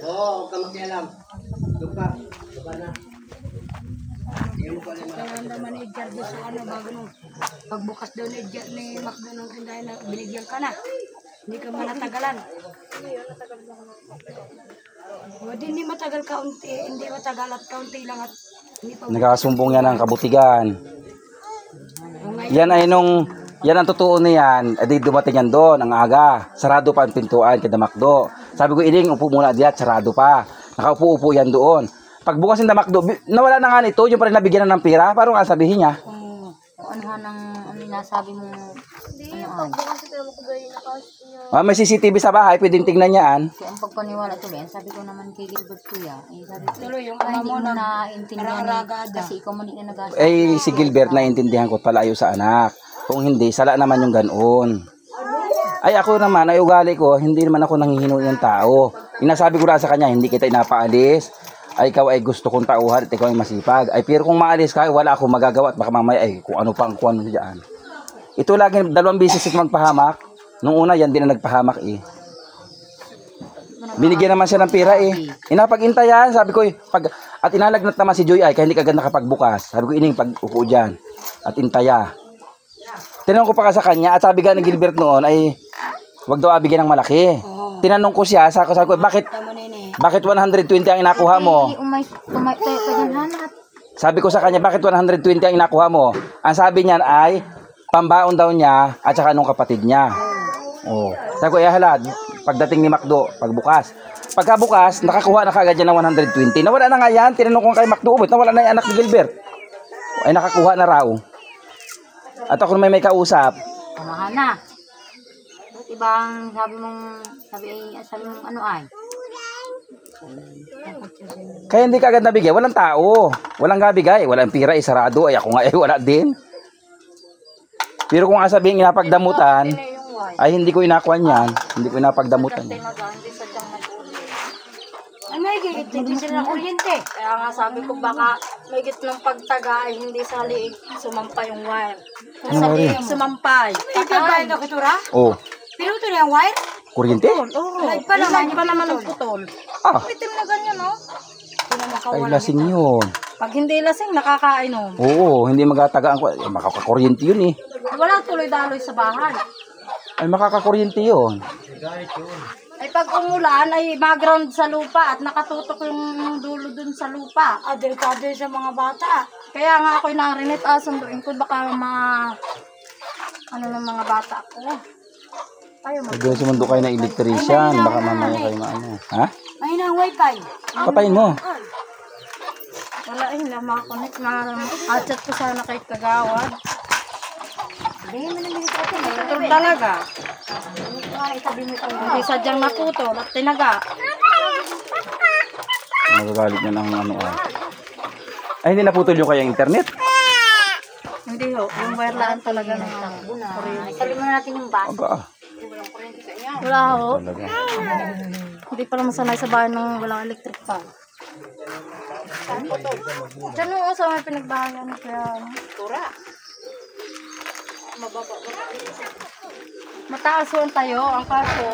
Oo, huwag ka makialam. Doon ka. Doon ka na. Kaya naman ni Edgar doon sa ano, bago nung pagbukas doon ni Macdo nung tindahan na binigyan ka na. Hindi ka manatagalan. O, hindi matagal kaunti, hindi matagal at kaunti lang at hindi pa. Nagkasumbong yan ng kabutigan. Yan ay yan ang totoo na yan. Edi dumating yan doon, ang aga. Sarado pa ang pintuan kay Damakdo. Sabi ko, Iling, upo muna diyan, sarado pa. Nakaupo-upo yan doon. Pagbukas ng Damakdo, nawala na nga nito, yung pa rin nabigyan na ng pira. Paano nga sabihin niya? Ano nang nasabi mo? May CCTV sa bahay, pwedeng tingnan yan. So, ang pagpaniwala tuloy, sabi ko naman kay Gilbert Kuya, sabi ko, tuloy yung ama mo na naintindihan kasi ikaw man din na nag-asa. Si Gilbert, naintindihan ko pala ayo sa anak. Kung hindi, sala naman yung ganoon. Ay ako naman, ay ugali ko, hindi naman ako nanghihino ng tao. Inasabi ko na sa kanya, hindi kita inapaalis. Ay ikaw ay gusto kong tauhan at ikaw ay masipag. Ay pero kung maalis ka, wala akong magagawa at baka mamaya ay kung ano pang kuwan mo dyan. Ito lagi, 2 beses ito magpahamak. Nung una yan, din na nagpahamak eh. Binigyan naman siya ng pera eh. Inapag-intayan, sabi ko at inalagnat naman si Joy ay kaya hindi kagad nakapagbukas. Sabi ko, Ining, pag-upo dyan at intaya. Tinanong ko pa ka sa kanya at sabi ka ng Gilbert noon ay wag daw abigyan ng malaki. Tinanong ko siya, sabi ko, bakit 120 ang inakuha mo? Sabi ko sa kanya, bakit 120 ang inakuha mo? Ang sabi niyan ay pambaon daw niya at saka nung kapatid niya. Oh. Sabi ko, halad, pagdating ni Macdo, pagbukas. Pagkabukas, nakakuha na kagad yan ng 120. Nawala na nga yan, tinanong ko kay Macdo, nawala na yung anak ni Gilbert. Ay nakakuha na raw. At ako may kausap. Mahal na. Ba't ibang sabi mong ano ay? Kaya hindi ka agad nabigay, walang tao. Walang gabigay, walang pira, isarado. Ay ako nga wala din. Pero kung sabihin inapagdamutan, ay hindi ko inakuan yan. Hindi ko inapagdamutan yan. Ay may gigit din sila ng kuryente. Kaya nga sabi ko baka may ng pagtaga ay hindi sa liig sumampay yung wire. Kung sa liig sumampay. Ito ba yung nakitura? Oh, Pero ito na yung wire? kuryente? Oo. Live pa naman Live pa naman ang putol. Ah, Itim na ganyan, no? ay lasing yun. Pag hindi lasing, nakakainom. Oo, hindi magatagaan ko. Makakakuryente yun eh. Wala tuloy daloy sa bahay. Ay makakakuryente yun. Ay pag umulan, ay background sa lupa at nakatutok yung dulo dun sa lupa. Delikado sa mga bata. Kaya nga ako'y narinit, sunduin ko baka ano ng mga bata ko. Tayo Doon sumundo kayo ng electrician, baka mamaya kayo maano. Ha? Ay na ang wifi. Patayin mo. Wala lang makakonect. Chat ko sana kay Kagawad. Hindi mo na dito ito. Ito talaga. Itabi mo ito. Hindi sadyang naputol at tinaga. Magagalit na ng ano ay. Ay hindi naputol yung kayang internet? Hindi ho. Yung wireline talaga ng kuryente. Itabi mo na natin yung baso. Aba, Wala ho. talaga. Hindi pa naman sanay sa bahay ng walang electric fan. Diyan ho sa may pinagbahayan kaya tura. Mataas ho ang tayo. Ang kaso